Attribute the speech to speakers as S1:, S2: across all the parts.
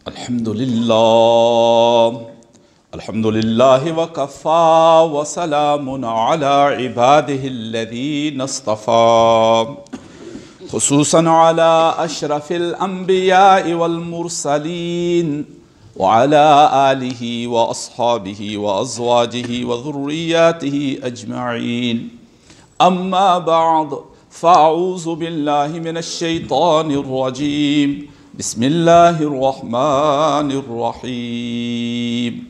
S1: Alhamdulillah. Alhamdulillah wa kafa wa salamun ala ibadihi alladhina istafa. خصوصا على أشرف الأنبياء والمرسلين وعلى آله وأصحابه وأزواجه وذرياته أجمعين أما بعد فأعوذ بالله من الشيطان الرجيم بسم الله الرحمن الرحيم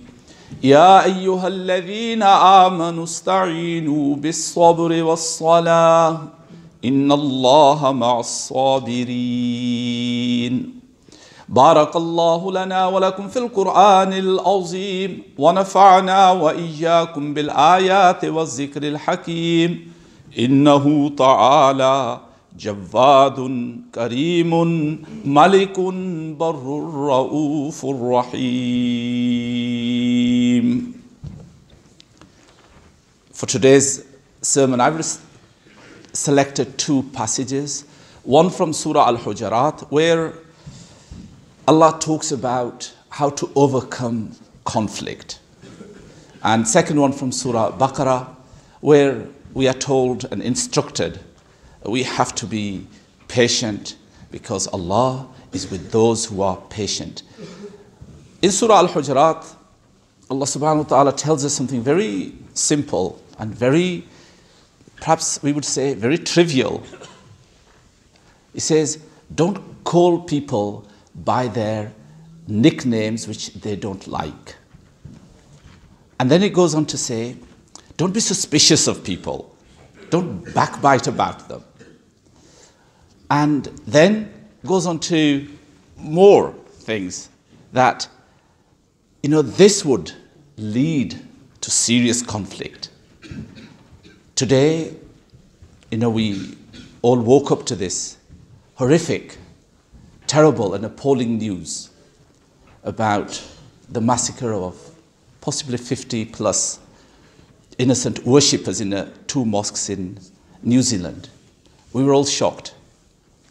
S1: يا أيها الذين آمنوا استعينوا بالصبر والصلاة إن الله مع الصابرين بارك الله لنا ولكم في القرآن العظيم ونفعنا وإياكم بالآيات والذكر الحكيم إنه تعالى جواد كريم ملك بر رؤوف رحيم. For today's sermon, I've selected two passages, one from Surah Al-Hujarat, where Allah talks about how to overcome conflict, and second one from Surah Baqarah, where we are told and instructed we have to be patient because Allah is with those who are patient. In Surah Al-Hujarat, Allah subhanahu wa ta'ala tells us something very simple and very, perhaps we would say, very trivial. He says, don't call people by their nicknames which they don't like. And then it goes on to say, don't be suspicious of people. Don't backbite about them. And then goes on to more things that, this would lead to serious conflict. Today, we all woke up to this horrific, terrible and appalling news about the massacre of possibly 50 plus innocent worshippers in two mosques in New Zealand. We were all shocked.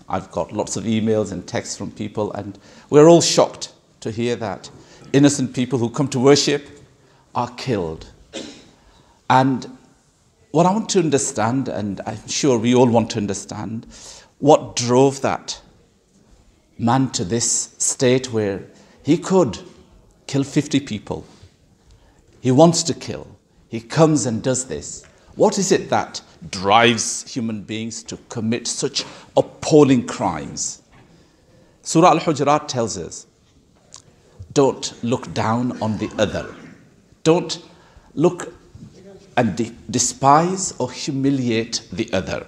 S1: I've got lots of emails and texts from people, and we're all shocked to hear that innocent people who come to worship are killed. And what I want to understand, and I'm sure we all want to understand, what drove that man to this state where he could kill 50 people. He wants to kill. He comes and does this. What is it that drives human beings to commit such appalling crimes? Surah Al-Hujarat tells us, don't look down on the other. Don't look and despise or humiliate the other.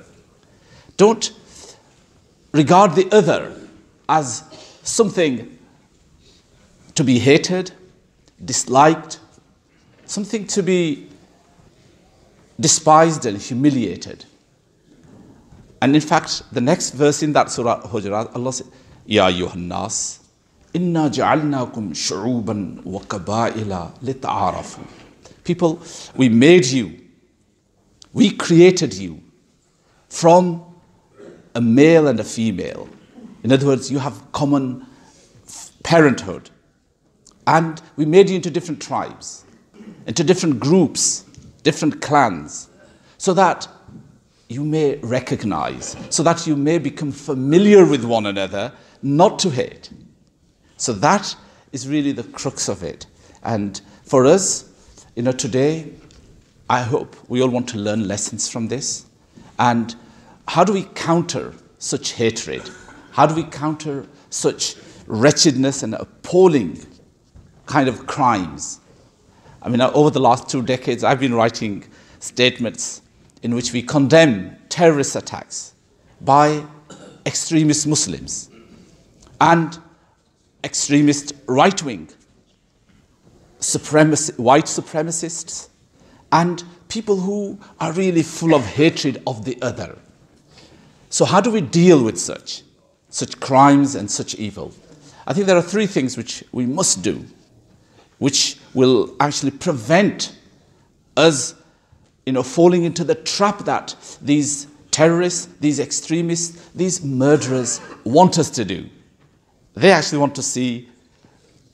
S1: Don't regard the other as something to be hated, disliked, something to be despised and humiliated. And in fact, the next verse in that Surah Hujarat, Allah says, Ya ayyuhan nas, inna ja'alnakum shu'uban wa qabaila lita'arafu. People, we made you, we created you from a male and a female. In other words, you have common parenthood. And we made you into different tribes, into different groups, different clans, so that you may recognize, so that you may become familiar with one another, not to hate. So that is really the crux of it. And for us, today, I hope we all want to learn lessons from this. And how do we counter such hatred? How do we counter such wretchedness and appalling kind of crimes? Over the last 2 decades, I've been writing statements in which we condemn terrorist attacks by extremist Muslims and extremist right-wing white supremacists and people who are really full of hatred of the other. So how do we deal with such crimes and such evil? I think there are 3 things which we must do, which will actually prevent us, falling into the trap that these terrorists, these extremists, these murderers want us to do. They actually want to see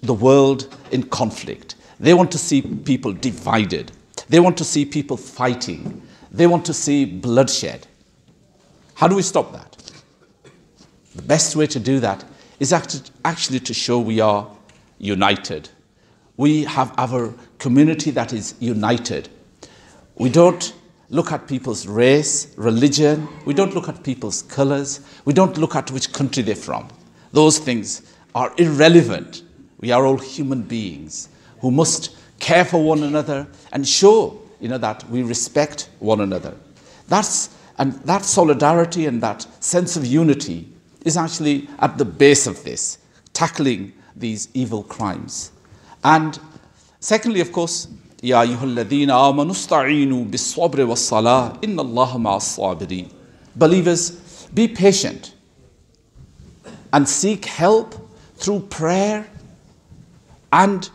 S1: the world in conflict. They want to see people divided. They want to see people fighting. They want to see bloodshed. How do we stop that? The best way to do that is actually to show we are united. We have our community that is united. We don't look at people's race, religion. We don't look at people's colors. We don't look at which country they're from. Those things are irrelevant. We are all human beings who must care for one another and show, that we respect one another. And that solidarity and that sense of unity is actually at the base of this, tackling these evil crimes. And secondly, of course, Ya ayyuhalladhina amanu ista'inu bis-sabri was-salah inna Allaha ma'as-sabirin. Believers, be patient and seek help through prayer and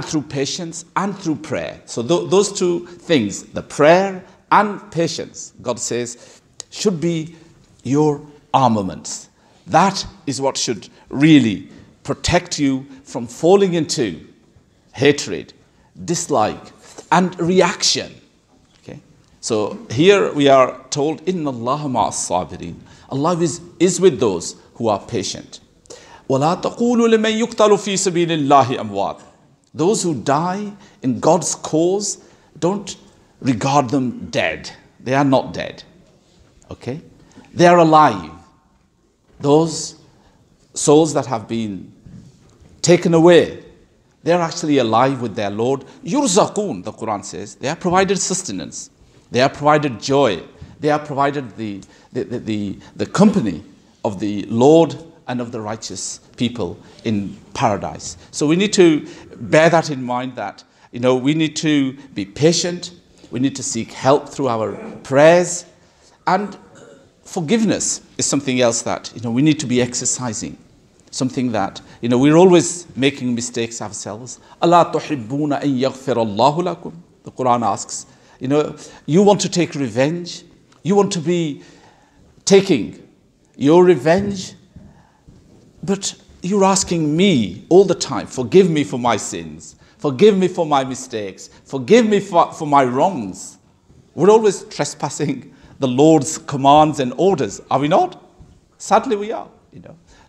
S1: through patience and through prayer. So those two things, the prayer and patience, God says, should be your armaments. That is what should really protect you from falling into hatred, dislike, and reaction. Okay? So here we are told, Inna Allaha ma'as-sabirin. Allah is with those who are patient. وَلَا تَقُولُوا لِمَنْ يُقْتَلُ فِي سَبِيلِ اللَّهِ أَمْوَاتٍ. Those who die in God's cause, don't regard them dead. They are not dead. Okay? They are alive. Those souls that have been taken away, they are actually alive with their Lord. Yurzaqun, the Quran says, they are provided sustenance. They are provided joy. They are provided the company of the Lord and of the righteous people in paradise. So we need to bear that in mind, that we need to be patient. We need to seek help through our prayers, and forgiveness is something else that we need to be exercising. Something that we're always making mistakes ourselves. Allah tuhibbuna an yaghfir Allahu lakum. The Quran asks, you want to take revenge. You want to be taking your revenge, but you're asking me all the time, forgive me for my sins, forgive me for my mistakes, forgive me for my wrongs. We're always trespassing the Lord's commands and orders, are we not? Sadly we are,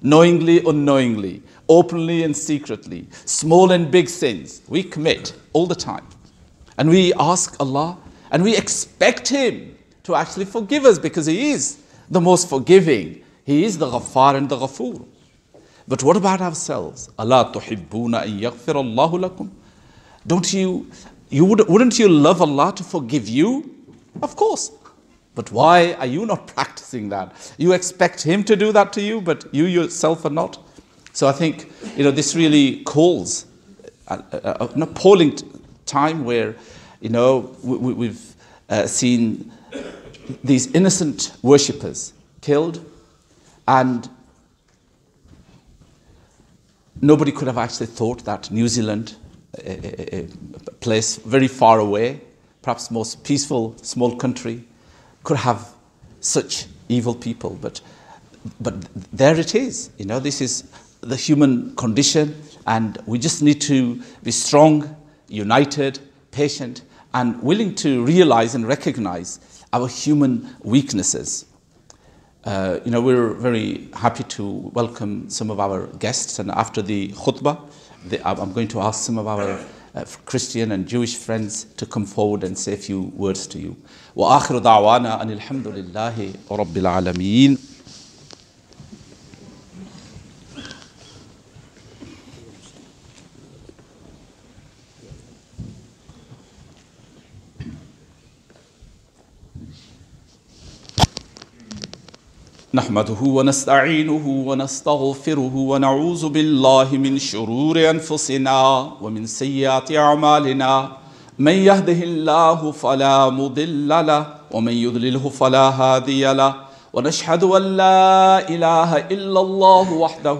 S1: knowingly, unknowingly, openly and secretly, small and big sins we commit all the time. And we ask Allah and we expect Him to actually forgive us, because He is the most forgiving. He is the Ghaffar and the Ghafoor. But what about ourselves? Allah tuhibbuna an yaghfir Allahu lakum. Wouldn't you love Allah to forgive you? Of course. But why are you not practicing that? You expect Him to do that to you, but you yourself are not. So I think this really calls an appalling time where we've seen these innocent worshippers killed, and nobody could have actually thought that New Zealand, a place very far away, perhaps most peaceful small country, could have such evil people. But there it is. This is the human condition, and we just need to be strong, united, patient, and willing to realize and recognize our human weaknesses. We're very happy to welcome some of our guests, and after the khutbah, I'm going to ask some of our Christian and Jewish friends to come forward and say a few words to you. Wa akhiru da'wana anil hamdulillahi rabbil alameen. نحمده ونستعينه ونستغفره ونعوذ بالله من شرور أنفسنا ومن سيئات أعمالنا من يهده الله فلا مضل له ومن يضلله فلا هادي له ونشهد أن لا إله إلا الله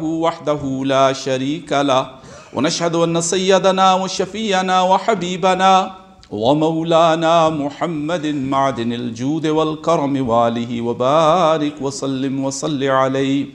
S1: وحده لا شريك له ونشهد أن سيدنا وشفينا وحبيبنا ومولانا محمد معدن الجود والكرم وآله وبارك وسلم وصل عليه.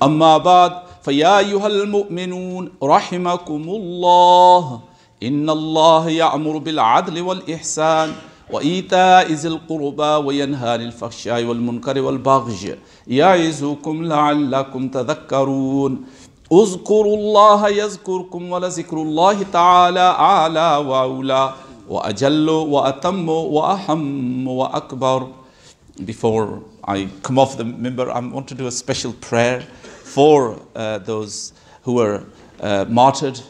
S1: أما بعد فيا أيها المؤمنون رحمكم الله إن الله يأمر بالعدل والإحسان وإيتاء ذي القربى وينهى عن الفحشاء والمنكر والبغي يعظكم لعلكم تذكرون اذكروا الله يذكركم ولذكر الله تعالى أعلى وأولى وأجل وأتم وأهم وأكبر. Before I come off the minbar, I want to do a special prayer for those who were martyred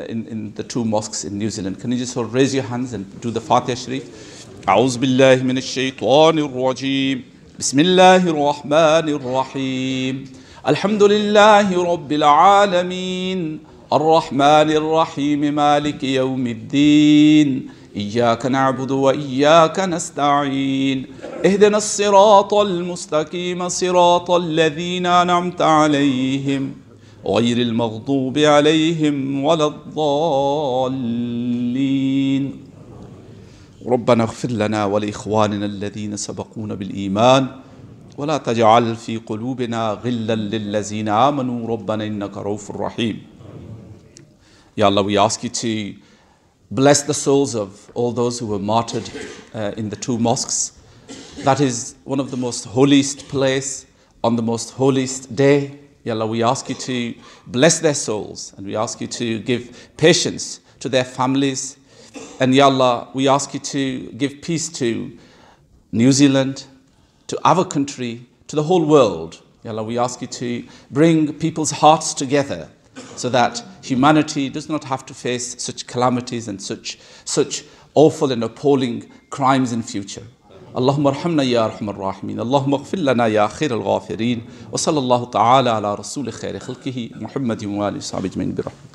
S1: in the two mosques in New Zealand. Can you just all raise your hands and do the Fatiha Sharif? أعوذ بالله من الشيطان الرجيم بسم الله الرحمن الرحيم الحمد لله رب العالمين الرحمن الرحيم مالك يوم الدين إياك نعبد وإياك نستعين اهدنا الصراط المستقيم صراط الذين أنعمت عليهم غير المغضوب عليهم ولا الضالين ربنا اغفر لنا ولإخواننا الذين سبقونا بالإيمان ولا تجعل في قلوبنا غلا للذين آمنوا ربنا إنك رؤوف رحيم. Ya Allah, we ask you to bless the souls of all those who were martyred in the two mosques. That is one of the most holiest place on the most holiest day. Ya Allah, we ask you to bless their souls and we ask you to give patience to their families. And Ya Allah, we ask you to give peace to New Zealand, to our country, to the whole world. Ya Allah, we ask you to bring people's hearts together so that humanity does not have to face such calamities and such awful and appalling crimes in future. اللهم ارحمنا يا أرحم الراحمين اللهم اغفر لنا يا خير الغافرين وصلى الله تعالى على رسول خير خلقه محمد وآله وصحبه أجمعين برحمته.